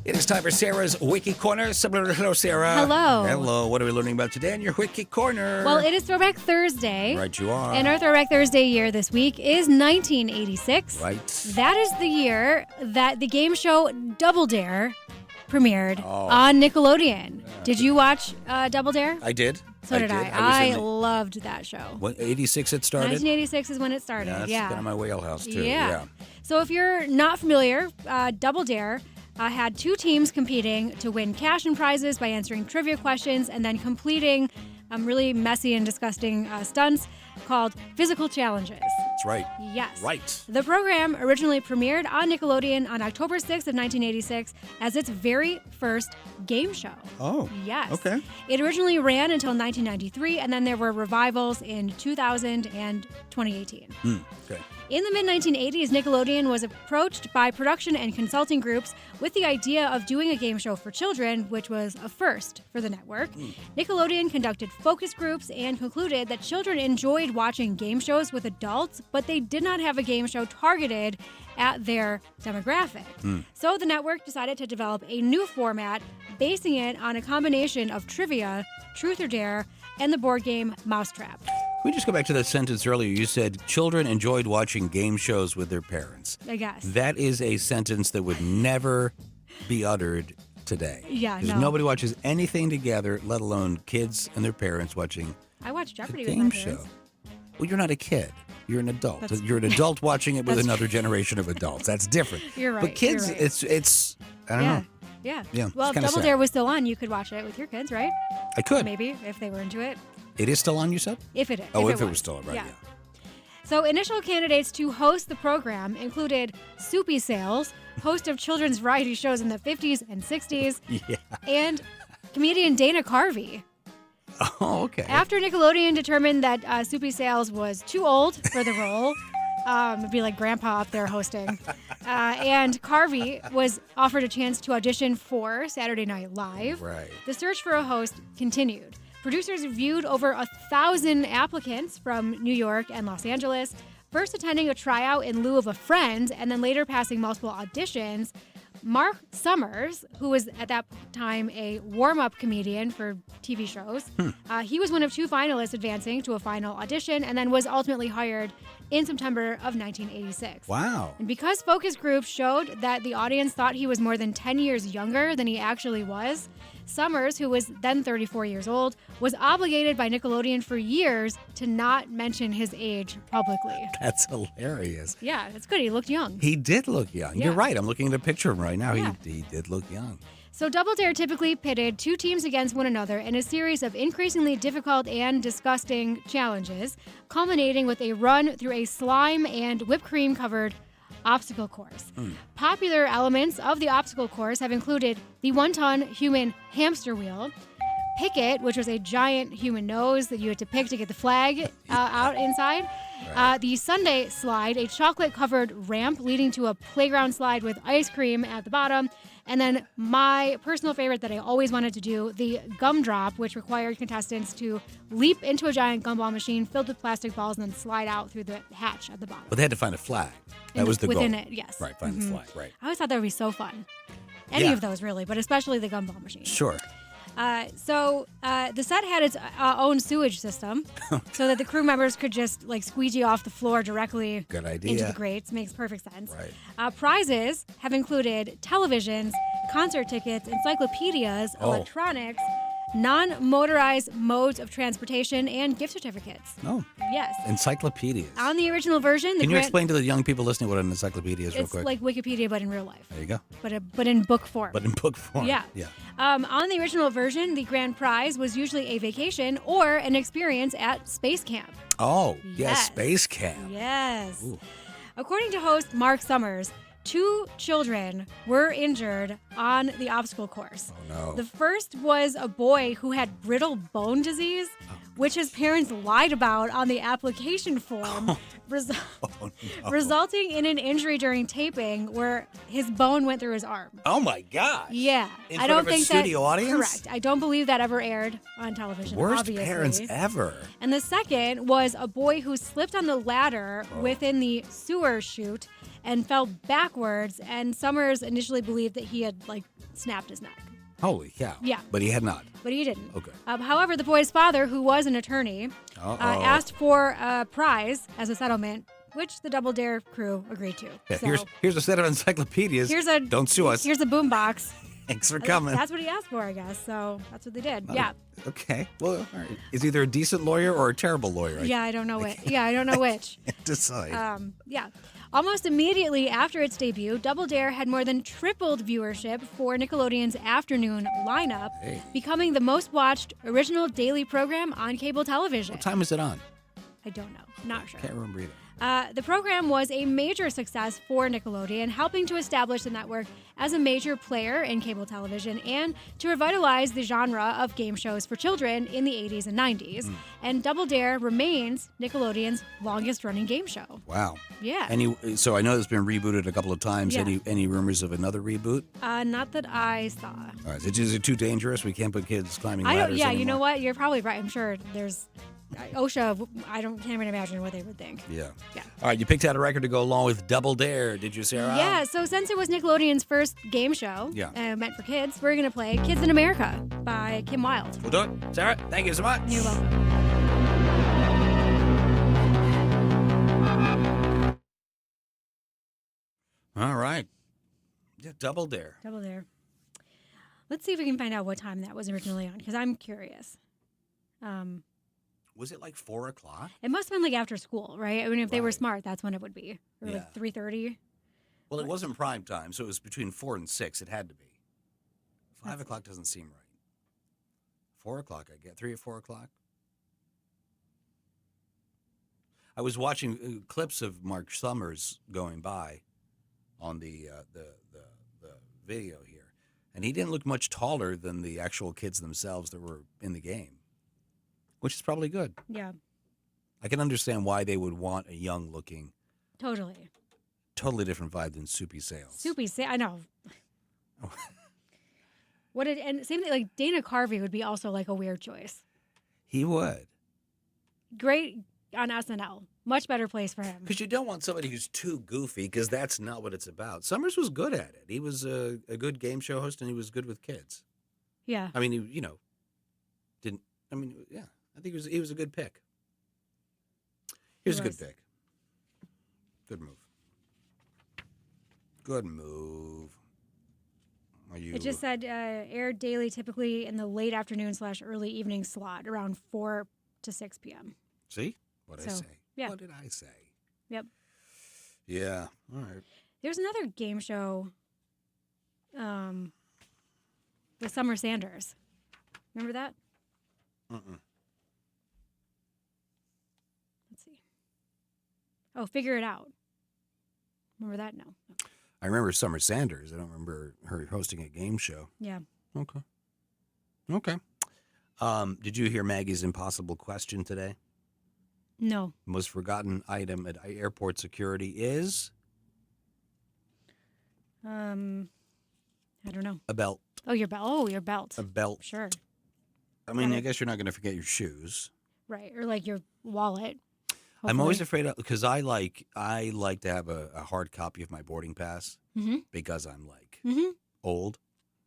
It is time for Sarah's Wiki Corner. Hello, Sarah. Hello. Hello. What are we learning about today in your Wiki Corner? Well, it is Throwback Thursday. Right, you are. And our Throwback Thursday year this week is 1986. Right. That is the year that the game show Double Dare premiered on Nickelodeon. Did you watch Double Dare? I did. So did I. I loved that show. What, 86 it started? 1986 is when it started. Yeah, that's kind of my wheelhouse, too. Yeah. So if you're not familiar, Double Dare had two teams competing to win cash and prizes by answering trivia questions and then completing really messy and disgusting stunts called physical challenges. That's right. Yes. Right. The program originally premiered on Nickelodeon on October 6th of 1986 as its very first game show. Oh. Yes. Okay. It originally ran until 1993, and then there were revivals in 2000 and 2018. Okay. In the mid-1980s, Nickelodeon was approached by production and consulting groups with the idea of doing a game show for children, which was a first for the network. Nickelodeon conducted focus groups and concluded that children enjoyed watching game shows with adults, but they did not have a game show targeted at their demographic. So the network decided to develop a new format, basing it on a combination of trivia, truth or dare, and the board game Mousetrap. Can we just go back to that sentence earlier? You said children enjoyed watching game shows with their parents. I guess. That is a sentence that would never be uttered today. Yeah, Because no. nobody watches anything together, let alone kids and their parents watching I watched a Jeopardy with game my show. parents. Well, you're not a kid. You're an adult. That's- You're an adult watching it with That's another generation of adults. That's different. You're right. But kids, you're right. it's I don't know. Yeah. Yeah, Well, it's if kinda Double sad. Dare was still on, you could watch it with your kids, right? I could. Maybe, if they were into it. It is still on, you said? If it is. Oh, if it was still on, right, yeah. So initial candidates to host the program included Soupy Sales, host of children's variety shows in the 50s and 60s, Yeah. and comedian Dana Carvey. Oh, okay. After Nickelodeon determined that Soupy Sales was too old for the role, it'd be like Grandpa up there hosting, and Carvey was offered a chance to audition for Saturday Night Live. Right. The search for a host continued. Producers viewed over 1,000 applicants from New York and Los Angeles, first attending a tryout in lieu of a friend, and then later passing multiple auditions. Mark Summers, who was at that time a warm-up comedian for TV shows, he was one of two finalists advancing to a final audition and then was ultimately hired in September of 1986. Wow. And because focus groups showed that the audience thought he was more than 10 years younger than he actually was, Summers, who was then 34 years old, was obligated by Nickelodeon for years to not mention his age publicly. That's hilarious. Yeah, it's good. He looked young. He did look young. Yeah. You're right. I'm looking at a picture of him right now. Yeah. He did look young. So Double Dare typically pitted two teams against one another in a series of increasingly difficult and disgusting challenges, culminating with a run through a slime and whipped cream covered obstacle course. Popular elements of the obstacle course have included the One-Ton Human Hamster Wheel, Picket, which was a giant human nose that you had to pick to get the flag out inside, the Sundae Slide, a chocolate-covered ramp leading to a playground slide with ice cream at the bottom, and then my personal favorite that I always wanted to do, the Gumdrop, which required contestants to leap into a giant gumball machine filled with plastic balls and then slide out through the hatch at the bottom. But they had to find a flag. That was the within goal. it, yes. Right, find the flag, right. I always thought that would be so fun. Any Yeah. of those, really, but especially the gumball machine. Sure. So the set had its own sewage system so that the crew members could just like squeegee off the floor directly Good idea. into the grates. Makes perfect sense. Right. Prizes have included televisions, concert tickets, encyclopedias, electronics, non-motorized modes of transportation, and gift certificates. Oh, Yes. encyclopedias. On the original version, the Can you grant- explain to the young people listening what an encyclopedia is real it's quick? like Wikipedia, but in real life. There you go. But in book form. But in book form. Yeah. Yeah. On the original version, the grand prize was usually a vacation or an experience at space camp. Oh, yes, Yes. Space Camp. Yes. Ooh. According to host Mark Summers, 2 children were injured on the obstacle course. Oh, no. The first was a boy who had brittle bone disease, which his parents lied about on the application form, resulting in an injury during taping where his bone went through his arm. Oh, my gosh. Yeah. In I front don't of a think studio that, audience? Correct. I don't believe that ever aired on television. Worst obviously. parents ever. And the second was a boy who slipped on the ladder within the sewer chute and fell backwards. And Summers initially believed that he had snapped his neck. Holy cow. Yeah. But he had not. But he didn't. Okay. However, the boy's father, who was an attorney, asked for a prize as a settlement, which the Double Dare crew agreed to. Yeah, So here's a set of encyclopedias. Don't sue us. Here's a boombox. Thanks for coming. That's what he asked for, I guess. So that's what they did. Yeah. Okay. Well, all right. Is either a decent lawyer or a terrible lawyer? Yeah, I don't know which. Yeah, I don't know which. Decide. Yeah. Almost immediately after its debut, Double Dare had more than tripled viewership for Nickelodeon's afternoon lineup, becoming the most watched original daily program on cable television. What time is it on? I don't know. Not sure. Can't remember either. The program was a major success for Nickelodeon, helping to establish the network as a major player in cable television and to revitalize the genre of game shows for children in the 80s and 90s. And Double Dare remains Nickelodeon's longest-running game show. Wow. Yeah. So I know it's been rebooted a couple of times. Yeah. Any rumors of another reboot? Not that I saw. All right. Is it too dangerous? We can't put kids climbing ladders Yeah, anymore? you know what? You're probably right. I'm sure there's... OSHA, can't even imagine what they would think. Yeah. Yeah. All right, you picked out a record to go along with Double Dare, did you, Sarah? Yeah, so since it was Nickelodeon's first game show meant for kids, we're going to play Kids in America by Kim Wilde. We'll do it. Sarah, thank you so much. You're welcome. All right. Yeah, Double Dare. Double Dare. Let's see if we can find out what time that was originally on, because I'm curious. Was it like 4 o'clock? It must have been after school, right? I mean, if they were smart, that's when it would be. Or Yeah. 3:30. Well, it wasn't prime time, so it was between 4 and 6. It had to be. 5 o'clock doesn't seem right. 4 o'clock, I get. 3 or 4 o'clock. I was watching clips of Mark Summers going by on the video here, and he didn't look much taller than the actual kids themselves that were in the game, which is probably good. Yeah. I can understand why they would want a young-looking, Totally different vibe than Soupy Sales. I know. And same thing, Dana Carvey would be also a weird choice. He would. Great on SNL. Much better place for him. Because you don't want somebody who's too goofy, because that's not what it's about. Summers was good at it. He was a good game show host, and he was good with kids. Yeah. I mean, I think he was a good pick. He was a good pick. Good move. Good move. It just said aired daily, typically in the late afternoon / early evening slot, around 4 to 6 p.m. See? What did I say? Yeah. What did I say? Yep. Yeah. All right. There's another game show with Summer Sanders. Remember that? Mm-mm. Let's see. Oh, Figure It Out. Remember that? No. I remember Summer Sanders. I don't remember her hosting a game show. Yeah. Okay. Did you hear Maggie's impossible question today? No. Most forgotten item at airport security is? I don't know. A belt. Oh, your belt. Oh, your belt. A belt. Sure. I mean, I guess you're not going to forget your shoes. Right. Or your wallet. Hopefully. I'm always afraid of, because I like to have a hard copy of my boarding pass because I'm old,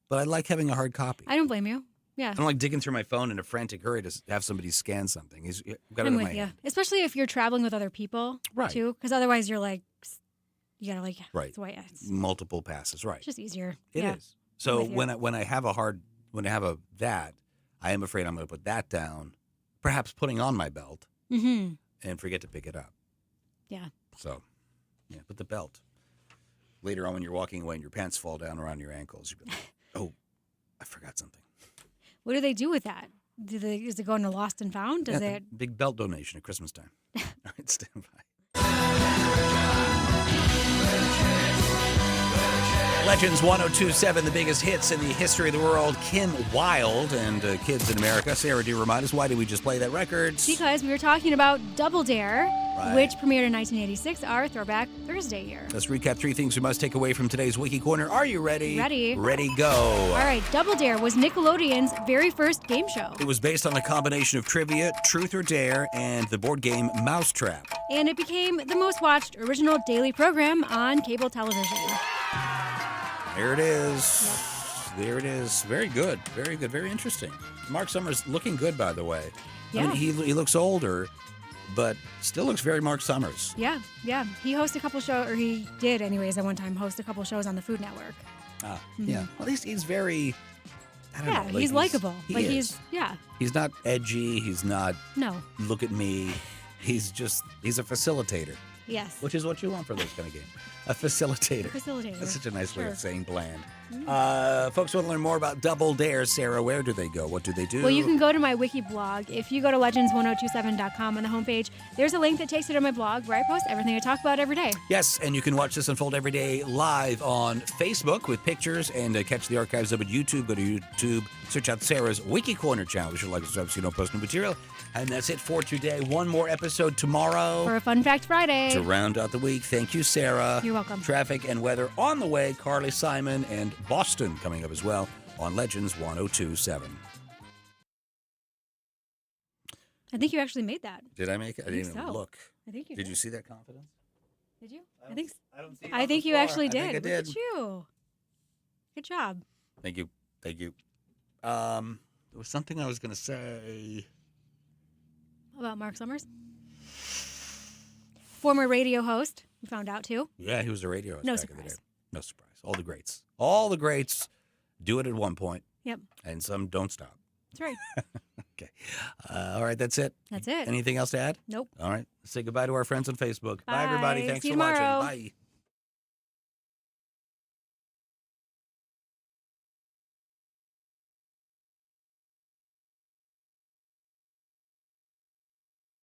but I like having a hard copy. I don't blame you. Yeah. I don't like digging through my phone in a frantic hurry to have somebody scan something. I'm with you. Especially if you're traveling with other people, right? Too, because otherwise you're you gotta right. It's Multiple passes, right? It's just easier. It is. So when I have that, I am afraid I'm going to put that down, perhaps putting on my belt, and forget to pick it up. Yeah. So, yeah, put the belt. Later on, when you're walking away and your pants fall down around your ankles, you'll be like, oh, I forgot something. What do they do with that? Does it go into Lost and Found? Big belt donation at Christmas time. All right, stand by. Legends 1027, the biggest hits in the history of the world. Kim Wilde and Kids in America. Sarah, do you remind us, why did we just play that record? Because we were talking about Double Dare, Right. which premiered in 1986, our Throwback Thursday year. Let's recap 3 things we must take away from today's Wiki Corner. Are you ready? Ready. Ready, go. All right, Double Dare was Nickelodeon's very first game show. It was based on a combination of trivia, truth or dare, and the board game Mousetrap. And it became the most watched original daily program on cable television. There it is. There it is. Very good. Very good. Very interesting. Mark Summers looking good, by the way. Yeah. I mean, he looks older, but still looks very Mark Summers. Yeah. He hosts a couple shows, or he did anyways at one time, host a couple shows on the Food Network. Yeah. Well, he's very, I don't know. Yeah, like he's likable. He is. He's not edgy. He's not, No. look at me. He's a facilitator, Yes. which is what you want for those kind of games. A facilitator. Facilitator. That's such a nice way Sure. of saying bland. Folks want to learn more about Double Dare. Sarah, where do they go? What do they do? Well, you can go to my Wiki blog. If you go to legends1027.com on the homepage, there's a link that takes you to my blog where I post everything I talk about every day. Yes, and you can watch this unfold every day live on Facebook with pictures and catch the archives up at YouTube. Go to YouTube, search out Sarah's Wiki Corner channel. Be sure to like and subscribe so you don't post new material. And that's it for today. One more episode tomorrow. For a Fun Fact Friday. To round out the week. Thank you, Sarah. You're welcome. Traffic and weather on the way. Carly Simon and Boston coming up as well on Legends 1027. I think you actually made that. Did I make it? I didn't think even so. look. I think you Did did. you see that confidence? Did you? I think. don't see it I on think the you floor. actually I think did. I Look did. at you. Good job. Thank you. There was something I was going to say. About Mark Summers? Former radio host. We found out too. Yeah, he was a radio host No back in the surprise. day. No surprise. All the greats. All the greats do it at one point, Yep. and some don't stop. That's right. Okay. All right, that's it. That's it. Anything else to add? Nope. All right. Say goodbye to our friends on Facebook. Bye everybody. Bye. Thanks See you for watching. tomorrow. Bye.